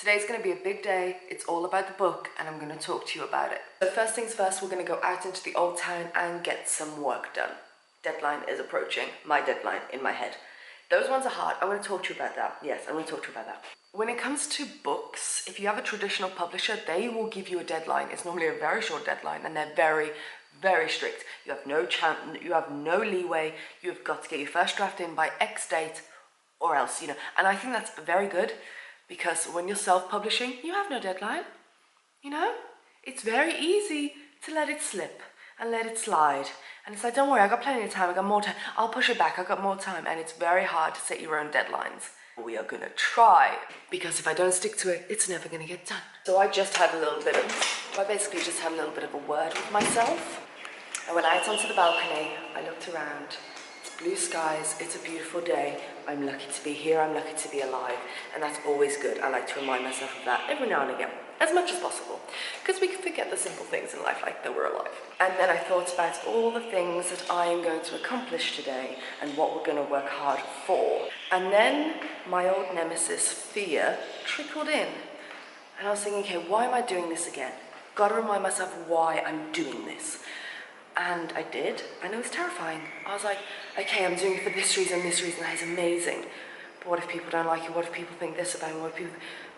Today's going to be a big day. It's all about the book and I'm going to talk to you about it. So first things first, we're going to go out into the old town and get some work done. Deadline is approaching. My deadline in my head. Those ones are hard. I'm going to talk to you about that. Yes, I'm going to talk to you about that. When it comes to books, if you have a traditional publisher, they will give you a deadline. It's normally a very short deadline and they're very, very strict. You have no chance, you have no leeway. You've got to get your first draft in by X date or else, and I think that's very good because when you're self-publishing, you have no deadline, It's very easy to let it slip and let it slide. And it's like, don't worry, I got plenty of time, I got more time. I'll push it back, I got more time. And it's very hard to set your own deadlines. We are gonna try, because if I don't stick to it, it's never gonna get done. So I basically just had a little bit of a word with myself. I went out onto the balcony, I looked around. It's blue skies, it's a beautiful day. I'm lucky to be here, I'm lucky to be alive. And that's always good. I like to remind myself of that every now and again, as much as possible. Because we can forget the simple things in life, like that we're alive. And then I thought about all the things that I am going to accomplish today and what we're going to work hard for. And then my old nemesis, fear, trickled in. And I was thinking, okay, why am I doing this again? Got to remind myself why I'm doing this. And I did, and it was terrifying. I was like, okay, I'm doing it for this reason, that is amazing. But what if people don't like it? What if people think this about me?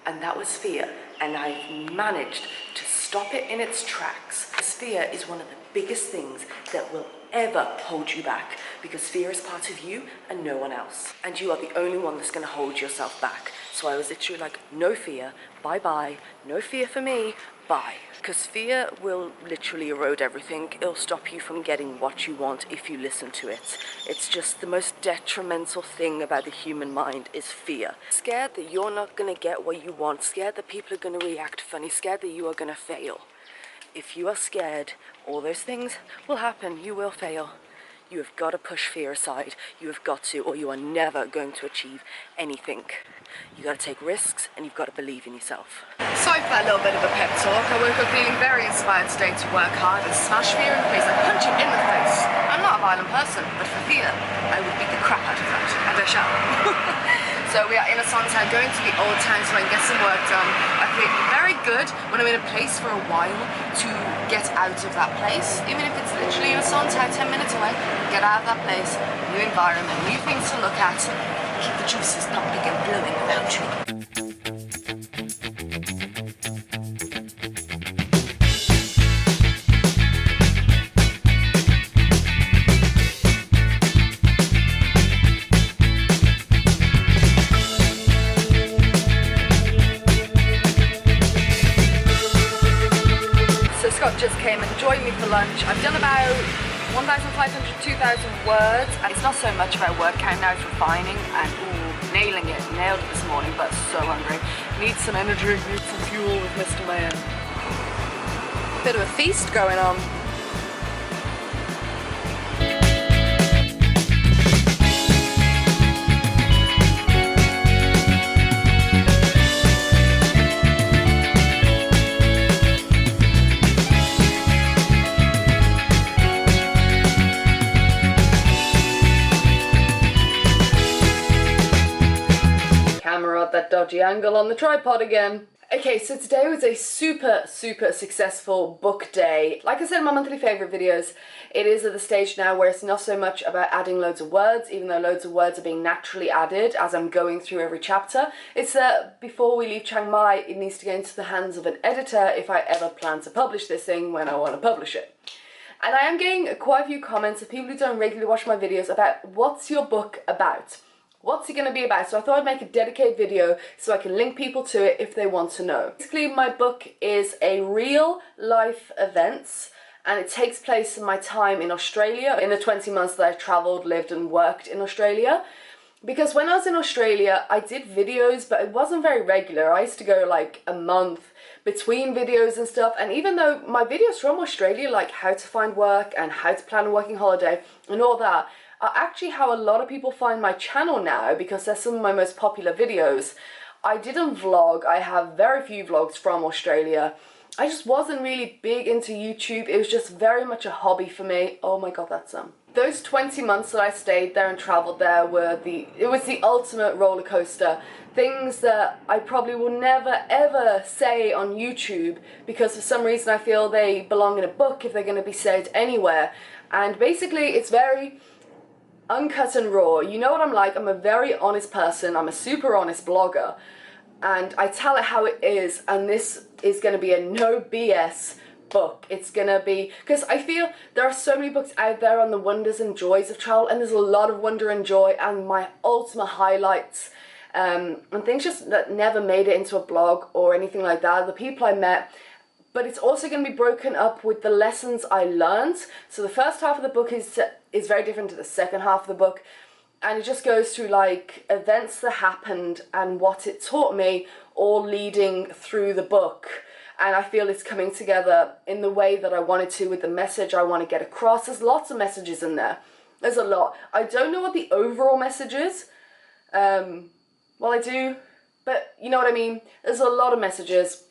And that was fear. And I've managed to stop it in its tracks. Because fear is one of the biggest things that will ever hold you back. Because fear is part of you and no one else. And you are the only one that's going to hold yourself back. So I was literally like, no fear, bye-bye. No fear for me, bye. Because fear will literally erode everything. It'll stop you from getting what you want if you listen to it. It's just the most detrimental thing about the human mind is fear. Scared that you're not going to get what you want. Scared that people are going to react funny. Scared that you are going to fail. If you are scared, all those things will happen. You will fail. You have got to push fear aside. You have got to, or you are never going to achieve anything. You got to take risks and you've got to believe in yourself. Sorry for that little bit of a pep talk. I woke up feeling very inspired today to work hard and smash fear in the face and punch it in the face. I'm not a violent person, but for fear, I would beat the crap out of that. And I shall. So we are in a song town, going to the old town so I can get some work done. I feel very good when I'm in a place for a while to get out of that place. Even if it's literally in a song town 10 minutes away, get out of that place, new environment, new things to look at. Keep the juices pumping and blowing about you. So Scott just came and joined me for lunch. I've done about 1,500, 2,000 words. And it's not so much about word count now, it's refining and nailing it. Nailed it this morning, but so hungry. Need some energy, need some fuel with Mr. Man. Bit of a feast going on. That dodgy angle on the tripod again. Okay, so today was a super successful book day. Like I said in my monthly favourite videos, it is at the stage now where it's not so much about adding loads of words, even though loads of words are being naturally added as I'm going through every chapter. It's that before we leave Chiang Mai, it needs to go into the hands of an editor if I ever plan to publish this thing when I want to publish it. And I am getting quite a few comments of people who don't regularly watch my videos about what's your book about? What's it going to be about? So I thought I'd make a dedicated video so I can link people to it if they want to know. Basically, my book is a real life events and it takes place in my time in Australia, in the 20 months that I've travelled, lived and worked in Australia. Because when I was in Australia, I did videos, but it wasn't very regular. I used to go like a month between videos and stuff. And even though my videos from Australia, like how to find work and how to plan a working holiday and all that, are actually how a lot of people find my channel now because they're some of my most popular videos. I didn't vlog. I have very few vlogs from Australia. I just wasn't really big into YouTube. It was just very much a hobby for me. Oh my god, that's Those 20 months that I stayed there and travelled there it was the ultimate roller coaster. Things that I probably will never ever say on YouTube because for some reason I feel they belong in a book if they're going to be said anywhere. And basically it's very uncut and raw. You know what I'm like, I'm a very honest person, I'm a super honest blogger, and I tell it how it is, and this is going to be a no BS book. It's gonna be, because I feel there are so many books out there on the wonders and joys of travel, and there's a lot of wonder and joy and my ultimate highlights and things just that never made it into a blog or anything like that, the people I met. But it's also going to be broken up with the lessons I learned. So the first half of the book is very different to the second half of the book, and it just goes through like events that happened and what it taught me, all leading through the book. And I feel it's coming together in the way that I wanted to, with the message I want to get across. There's lots of messages in there. There's a lot. I don't know what the overall message is. Well, I do, but you know what I mean? There's a lot of messages,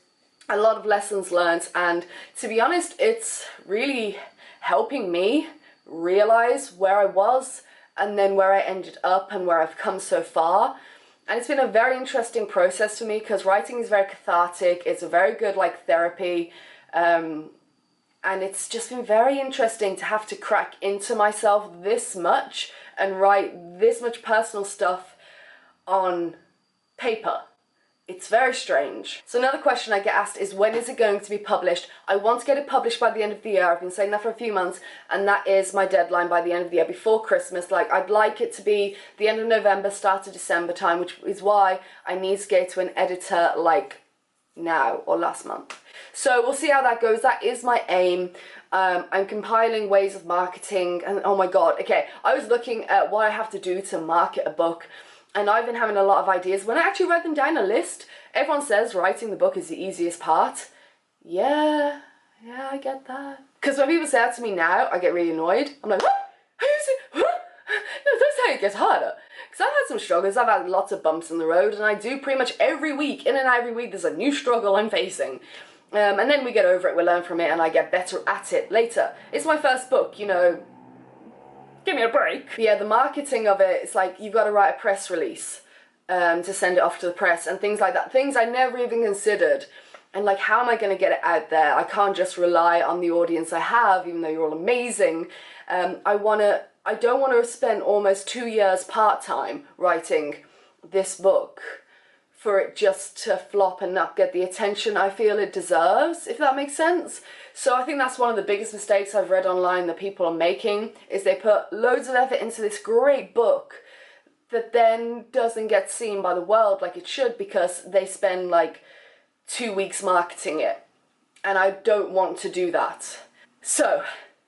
a lot of lessons learned, and to be honest, it's really helping me realize where I was and then where I ended up and where I've come so far. And it's been a very interesting process for me because writing is very cathartic. It's a very good like therapy, and it's just been very interesting to have to crack into myself this much and write this much personal stuff on paper. It's very strange. So another question I get asked is, when is it going to be published? I want to get it published by the end of the year. I've been saying that for a few months, and that is my deadline by the end of the year, before Christmas. Like, I'd like it to be the end of November, start of December time, which is why I need to get to an editor like now or last month. So we'll see how that goes. That is my aim. I'm compiling ways of marketing, and oh my god, okay, I was looking at what I have to do to market a book, and I've been having a lot of ideas. When I actually write them down a list, everyone says writing the book is the easiest part. Yeah, I get that. Because when people say that to me now, I get really annoyed. I'm like, what? No, that's how it gets harder. Because I've had some struggles, I've had lots of bumps in the road, and I do pretty much every week, in and out every week, there's a new struggle I'm facing. And then we get over it, we learn from it, and I get better at it later. It's my first book, you know. Give me a break. But yeah, the marketing of it, it's like you've got to write a press release to send it off to the press and things like that. Things I never even considered. And like, how am I going to get it out there? I can't just rely on the audience I have, even though you're all amazing. I don't want to spend almost 2 years part-time writing this book for it just to flop and not get the attention I feel it deserves, if that makes sense. So I think that's one of the biggest mistakes I've read online that people are making, is they put loads of effort into this great book that then doesn't get seen by the world like it should because they spend like 2 weeks marketing it. And I don't want to do that. So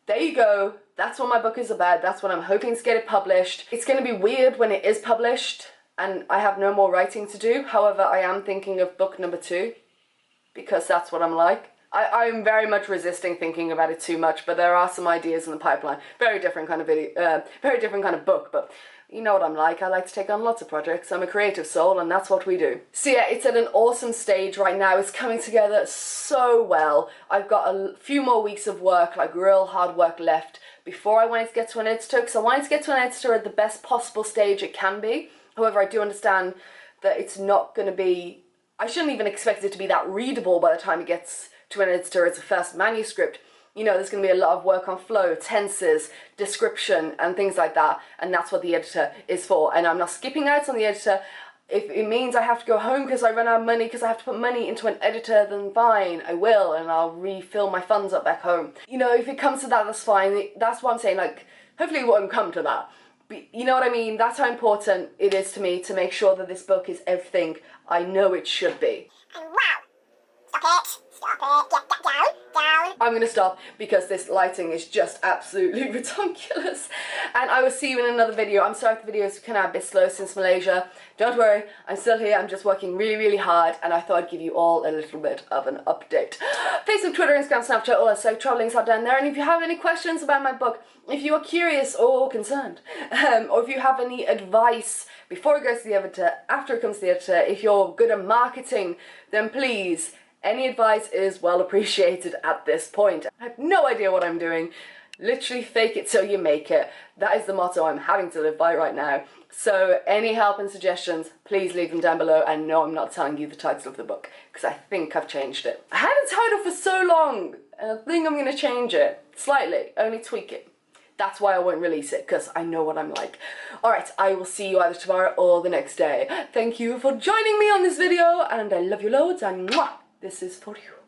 there you go. That's what my book is about. That's what I'm hoping to get it published. It's going to be weird when it is published and I have no more writing to do. However, I am thinking of book number 2 because that's what I'm like. I'm very much resisting thinking about it too much, but there are some ideas in the pipeline. Very different kind of video, very different kind of book, but you know what I'm like. I like to take on lots of projects. I'm a creative soul, and that's what we do. So yeah, it's at an awesome stage right now. It's coming together so well. I've got a few more weeks of work, like real hard work left before I wanted to get to an editor, because I wanted to get to an editor at the best possible stage it can be. However, I do understand that it's not going to be, I shouldn't even expect it to be that readable by the time it gets to an editor as a first manuscript. You know, there's going to be a lot of work on flow, tenses, description, and things like that, and that's what the editor is for. And I'm not skipping out on the editor. If it means I have to go home because I run out of money, because I have to put money into an editor, then fine, I will, and I'll refill my funds up back home. You know, if it comes to that, that's fine. That's what I'm saying, like, hopefully it won't come to that. But you know what I mean? That's how important it is to me to make sure that this book is everything I know it should be. And wow! Stop it! Get down! I'm gonna stop because this lighting is just absolutely ridiculous. And I will see you in another video. I'm sorry if the videos can have a bit slow since Malaysia. Don't worry, I'm still here. I'm just working really, really hard, and I thought I'd give you all a little bit of an update. Facebook, Twitter, Instagram, Snapchat, all that psychotraveller links are down there. And if you have any questions about my book, if you are curious or concerned, or if you have any advice before it goes to the editor, after it comes to the editor, if you're good at marketing, then please, any advice is well appreciated at this point. I have no idea what I'm doing. Literally fake it till you make it. That is the motto I'm having to live by right now. So any help and suggestions, please leave them down below. And no, I'm not telling you the title of the book, because I think I've changed it. I had a title for so long, and I think I'm going to change it slightly, only tweak it. That's why I won't release it, because I know what I'm like. Alright, I will see you either tomorrow or the next day. Thank you for joining me on this video, and I love you loads, and mwah, this is for you.